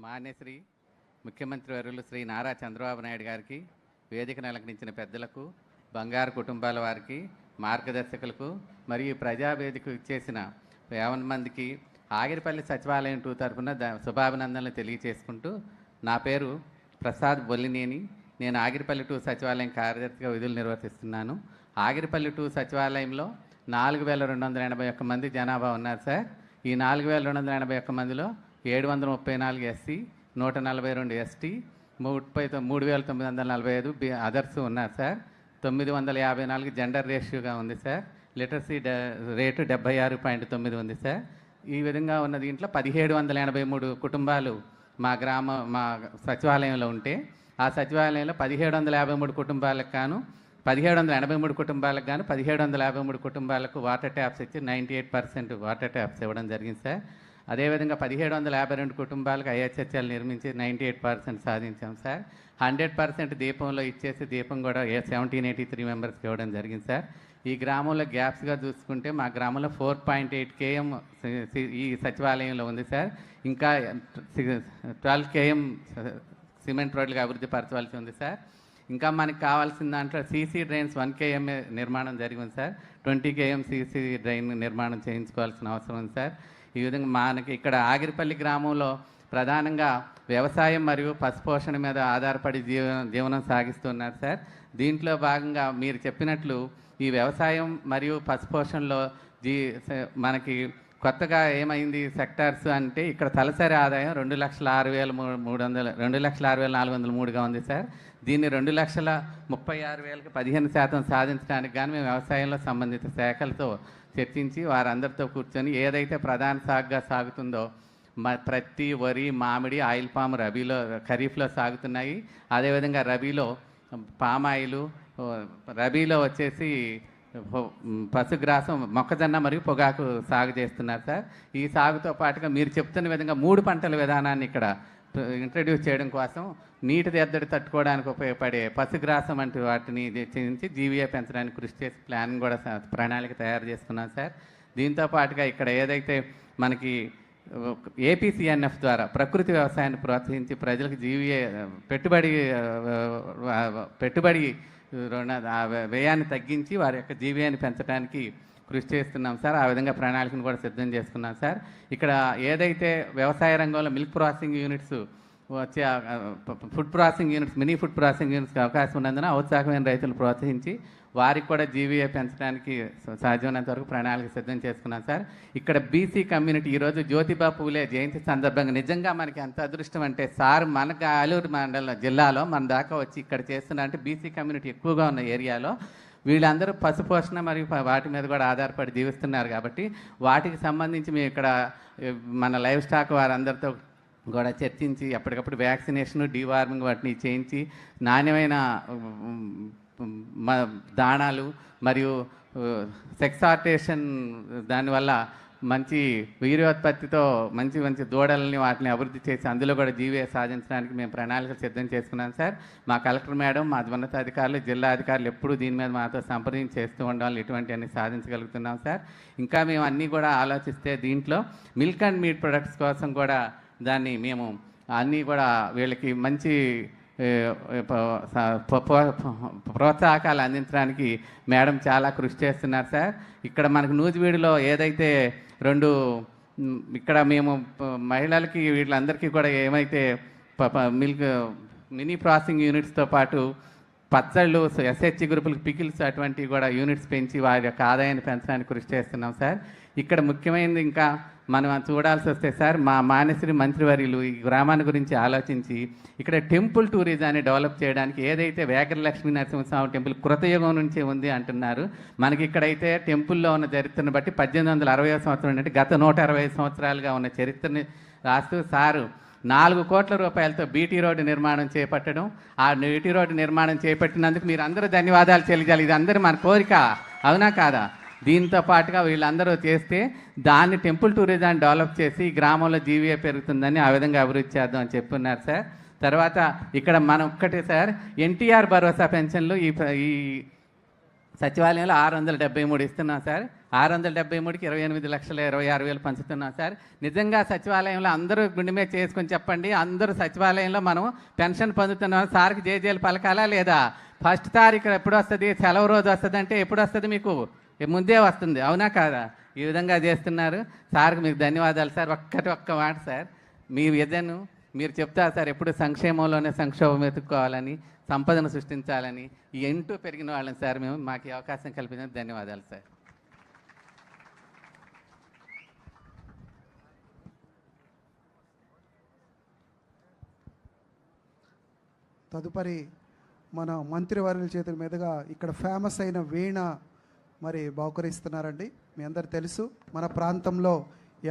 మాన్యశ్రీ ముఖ్యమంత్రి వర్యులు శ్రీ నారా చంద్రబాబు నాయుడు గారికి, వేదికను అలంకరించిన పెద్దలకు, బంగారు కుటుంబాల వారికి, మార్గదర్శకులకు మరియు ప్రజావేదిక ఇచ్చేసిన 50 మందికి ఆగిరిపల్లి సచివాలయం 2 తరఫున శుభాభినందనలు తెలియజేసుకుంటూ, నా పేరు ప్రసాద్ బొల్లినేని. నేను ఆగిరిపల్లి 2 సచివాలయం కార్యదర్శిగా విధులు నిర్వర్తిస్తున్నాను. ఆగిరిపల్లి 2 సచివాలయంలో 4281 మంది జనాభా ఉన్నారు సార్. ఈ 4281 మందిలో 734 ఎస్సీ, 142 ఎస్టీ, 3945 అదర్స్ ఉన్నారు సార్. 954 జెండర్ రేషియోగా ఉంది సార్. లిటరసీ రేటు 76.9 ఉంది సార్. ఈ విధంగా ఉన్న దీంట్లో 1783 కుటుంబాలు మా సచివాలయంలో ఉంటే, ఆ సచివాలయంలో 1753 కుటుంబాలకు గాను 1783 కుటుంబాలకు గాను 1753 కుటుంబాలకు వాటర్ ట్యాప్స్ ఇచ్చి 98% వాటర్ ట్యాప్స్ ఇవ్వడం జరిగింది సార్. అదేవిధంగా 1752 కుటుంబాలకు ఐహెచ్హెచ్ఎల్ నిర్మించి 98% సాధించాం సార్. 100% దీపంలో ఇచ్చేసి దీపం కూడా 1783 మెంబర్స్కి ఇవ్వడం జరిగింది సార్. ఈ గ్రామంలో గ్యాప్స్గా చూసుకుంటే మా గ్రామంలో 4.8 km ఈ సచివాలయంలో ఉంది సార్. ఇంకా 12 km సిమెంట్ రోడ్లుగా అభివృద్ధి పరచవలసి ఉంది సార్. ఇంకా మనకి కావాల్సిన దాంట్లో సీసీ డ్రైన్స్ 1 km నిర్మాణం జరిగింది సార్. 20 km సీసీ డ్రైన్ నిర్మాణం చేయించుకోవాల్సిన అవసరం ఉంది సార్. ఈ విధంగా మనకి ఇక్కడ ఆగిరిపల్లి గ్రామంలో ప్రధానంగా వ్యవసాయం మరియు పశుపోషణ మీద ఆధారపడి జీవనం సాగిస్తున్నారు సార్. దీంట్లో భాగంగా మీరు చెప్పినట్లు ఈ వ్యవసాయం మరియు పశుపోషణలో మనకి కొత్తగా ఏమైంది సెక్టార్స్ అంటే, ఇక్కడ తలసరి ఆదాయం 2,06,403గా ఉంది సార్. దీన్ని 2,36,000కి 15% సాధించడానికి కానీ మేము వ్యవసాయంలో సంబంధిత శాఖలతో చర్చించి వారందరితో కూర్చొని ఏదైతే ప్రధాన సాగుగా సాగుతుందో ప్రత్తి, వరి, మామిడి, ఆయిల్ పామ్ ఖరీఫ్లో సాగుతున్నాయి. అదేవిధంగా రబీలో పామాయిలు, రబీలో వచ్చేసి పశుగ్రాసం, మొక్కజొన్న మరియు పొగాకు సాగు చేస్తున్నారు సార్. ఈ సాగుతో పాటుగా మీరు చెప్తున్న విధంగా 3 పంటల విధానాన్ని ఇక్కడ ఇంట్రడ్యూస్ చేయడం కోసం నీటి ఎద్దడి తట్టుకోవడానికి ఉపయోగపడే పశుగ్రాసం వంటి వాటిని చేయించి జీవీఏ పెంచడానికి కృషి చేసి ప్రణాళిక తయారు చేసుకున్నాం సార్. దీంతో పాటుగా ఇక్కడ ఏదైతే మనకి ఏపీసీఎన్ఎఫ్ ద్వారా ప్రకృతి వ్యవసాయాన్ని ప్రోత్సహించి ప్రజలకు జీవీఏ పెట్టుబడి వ్యయాన్ని తగ్గించి వారి యొక్క జీవీయాన్ని పెంచడానికి కృషి చేస్తున్నాం సార్. ఆ విధంగా ప్రణాళికను కూడా సిద్ధం చేసుకున్నాం సార్. ఇక్కడ ఏదైతే వ్యవసాయ రంగంలో మిల్క్ ప్రాసెసింగ్ యూనిట్స్ వచ్చే food processing units, mini food processing యూనిట్స్కి అవకాశం ఉన్నందున ఔత్సాహమైన రైతులు ప్రోత్సహించి వారికి కూడా జీవీఏ పెంచడానికి సాధ్యమైనంత వరకు ప్రణాళిక సిద్ధం చేసుకున్నాం సార్. ఇక్కడ బీసీ కమ్యూనిటీ ఈరోజు జ్యోతిబా పూలే జయంతి సందర్భంగా నిజంగా మనకి ఎంత అదృష్టం అంటే సార్, మనకు ఆలూరు మండలం జిల్లాలో మన దాకా వచ్చి ఇక్కడ చేస్తున్నా అంటే బీసీ కమ్యూనిటీ ఎక్కువగా ఉన్న ఏరియాలో వీళ్ళందరూ పశుపోషణ మరియు వాటి మీద కూడా ఆధారపడి జీవిస్తున్నారు. కాబట్టి వాటికి సంబంధించి మేము ఇక్కడ మన లైవ్ స్టాక్ వారందరితో కూడా చర్చించి ఎప్పటికప్పుడు వ్యాక్సినేషను, డీవార్మింగ్ వాటిని చేయించి నాణ్యమైన దాణాలు మరియు సెక్సార్టేషన్, దానివల్ల మంచి వీర్యోత్పత్తితో మంచి దూడలని వాటిని అభివృద్ధి చేసి అందులో కూడా జీవీఏ సాధించడానికి మేము ప్రణాళికలు సిద్ధం చేసుకున్నాం సార్. మా కలెక్టర్ మేడం, మా ఉన్నతాధికారులు, జిల్లా అధికారులు ఎప్పుడూ దీని మీద మాతో సంప్రదించి చేస్తూ ఉండడం ఇటువంటివన్నీ సాధించగలుగుతున్నాం సార్. ఇంకా మేము అన్నీ కూడా ఆలోచిస్తే దీంట్లో మిల్క్ అండ్ మీట్ ప్రొడక్ట్స్ కోసం కూడా దాన్ని మేము అన్నీ కూడా వీళ్ళకి మంచి ప్రోత్సాహకాలు అందించడానికి మేడం చాలా కృషి చేస్తున్నారు సార్. ఇక్కడ మనకు నూజివీడులో ఏదైతే ఇక్కడ మేము మహిళలకి వీళ్ళందరికీ కూడా ఏమైతే మిల్క్ మినీ ప్రాసెసింగ్ యూనిట్స్తో పాటు పచ్చళ్ళు, ఎస్హెచ్ గ్రూపులకు పికిల్స్ అటువంటివి కూడా యూనిట్స్ పెంచి వారి యొక్క ఆదాయాన్ని పెంచడానికి కృషి చేస్తున్నాం సార్. ఇక్కడ ముఖ్యమైనది ఇంకా మనం చూడాల్సి వస్తే సార్, మా మాన్యశ్రీ మంత్రివర్యులు ఈ గ్రామాన్ని గురించి ఆలోచించి ఇక్కడ టెంపుల్ టూరిజాన్ని డెవలప్ చేయడానికి ఏదైతే వేగర లక్ష్మీ నరసింహస్వామి టెంపుల్ కృతయుగం నుంచే ఉంది అంటున్నారు. మనకి ఇక్కడైతే టెంపుల్లో ఉన్న చరిత్రను బట్టి 1860వ సంవత్సరం అంటే గత 160 సంవత్సరాలుగా ఉన్న చరిత్రని రాస్తూ సారు 4 కోట్ల రూపాయలతో బీటీ రోడ్డు నిర్మాణం చేపట్టడం, ఆ బీటీ రోడ్డు నిర్మాణం చేపట్టినందుకు మీరు అందరూ ధన్యవాదాలు చెల్లించాలి. ఇది అందరూ మన కోరిక, అవునా కాదా? దీంతో పాటుగా వీళ్ళందరూ చేస్తే దాన్ని టెంపుల్ టూరిజాన్ని డెవలప్ చేసి గ్రామంలో జీవీఏ పెరుగుతుందని ఆ విధంగా అభివృద్ధి చేద్దాం అని చెప్పున్నారు సార్. తర్వాత ఇక్కడ మనం ఒక్కటే సార్, ఎన్టీఆర్ భరోసా పెన్షన్లు ఈ సచివాలయంలో 673 ఇస్తున్నాం సార్. 673కి 28,26,000 పంచుతున్నాం సార్. నిజంగా సచివాలయంలో అందరూ గుండె మీద చేసుకొని చెప్పండి, అందరూ సచివాలయంలో మనం పెన్షన్ పొందుతున్నాం. సార్కి జేజేలు పలకాలా లేదా? 1 తారీఖు ఎప్పుడు వస్తుంది? సెలవు రోజు వస్తుంది అంటే ఎప్పుడు వస్తుంది? మీకు ముందే వస్తుంది, అవునా కాదా? ఈ విధంగా చేస్తున్నారు. సార్కి మీకు ధన్యవాదాలు సార్. ఒక్క మాట సార్, మీ విజన్ మీరు చెప్తారు సార్, ఎప్పుడు సంక్షేమంలోనే సంక్షోభం ఎత్తుక్కోవాలని, సంపదను సృష్టించాలని. ఈ ఎంటూ పెరిగిన వాళ్ళని సార్ మేము. మాకు ఈ అవకాశం కల్పించినందుకు ధన్యవాదాలు సార్. తదుపరి మన మంత్రివర్యుల చేతుల మీదుగా ఇక్కడ ఫేమస్ అయిన వీణ మరి బహుకరిస్తున్నారండి. మీ అందరు తెలుసు, మన ప్రాంతంలో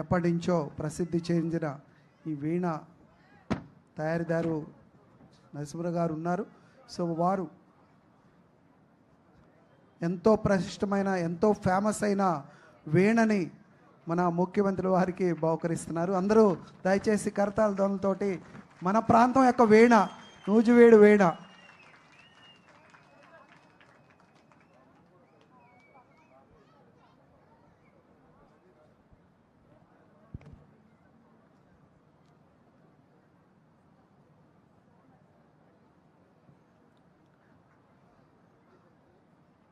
ఎప్పటి నుంచో ప్రసిద్ధి చెందిన ఈ వీణ తయారీదారు నరసింహరావు గారు ఉన్నారు. సో వారు ఎంతో ప్రతిష్టమైన, ఎంతో ఫేమస్ అయిన వీణని మన ముఖ్యమంత్రి వారికి బహుకరిస్తున్నారు. అందరూ దయచేసి కరతాళ ధ్వనులతోటి మన ప్రాంతం యొక్క వీణ, నూజివీడు వీణ.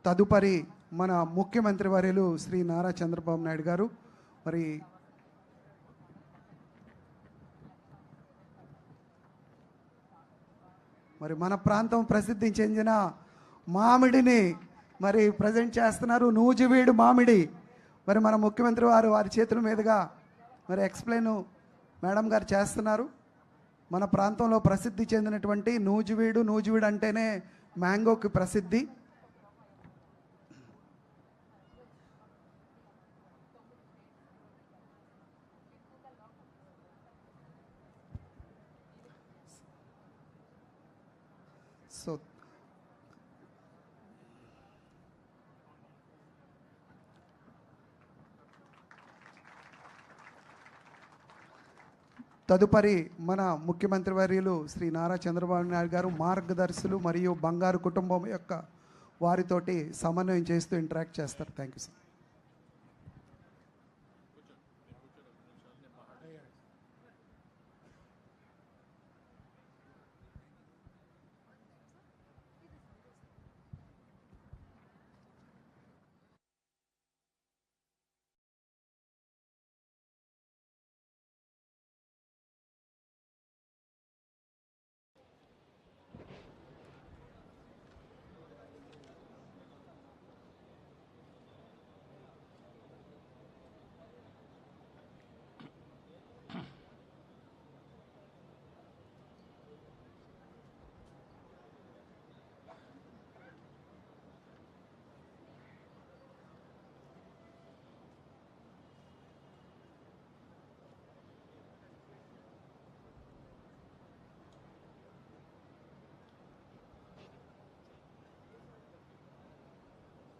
తదుపరి మన ముఖ్యమంత్రి వర్యులు శ్రీ నారా చంద్రబాబు నాయుడు గారు మరి మన ప్రాంతం ప్రసిద్ధి చెందిన మామిడిని మరి ప్రజెంట్ చేస్తున్నారు. నూజివీడు మామిడి మరి మన ముఖ్యమంత్రి వారి చేతుల మీదుగా మరి ఎక్స్ప్లెయిన్ మేడం గారు చేస్తున్నారు. మన ప్రాంతంలో ప్రసిద్ధి చెందినటువంటి నూజివీడు అంటేనే మ్యాంగోకి ప్రసిద్ధి. సో తదుపరి మన ముఖ్యమంత్రి వర్యులు శ్రీ నారా చంద్రబాబు నాయుడు గారు మార్గదర్శులు మరియు బంగారు కుటుంబం యొక్క వారితోటి సమన్వయం చేస్తూ ఇంటరాక్ట్ చేస్తారు. Thank you sir.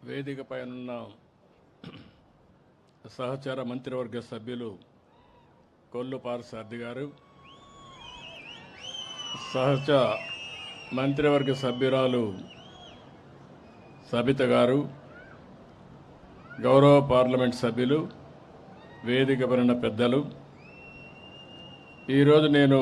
వేదికపై ఉన్న సహచార మంత్రివర్గ సభ్యులు కొల్లు పార్థసారథి గారు, సహచర మంత్రివర్గ సభ్యురాలు సబిత గారు, గౌరవ పార్లమెంట్ సభ్యులు, వేదికపై ఉన్న పెద్దలు, ఈరోజు నేను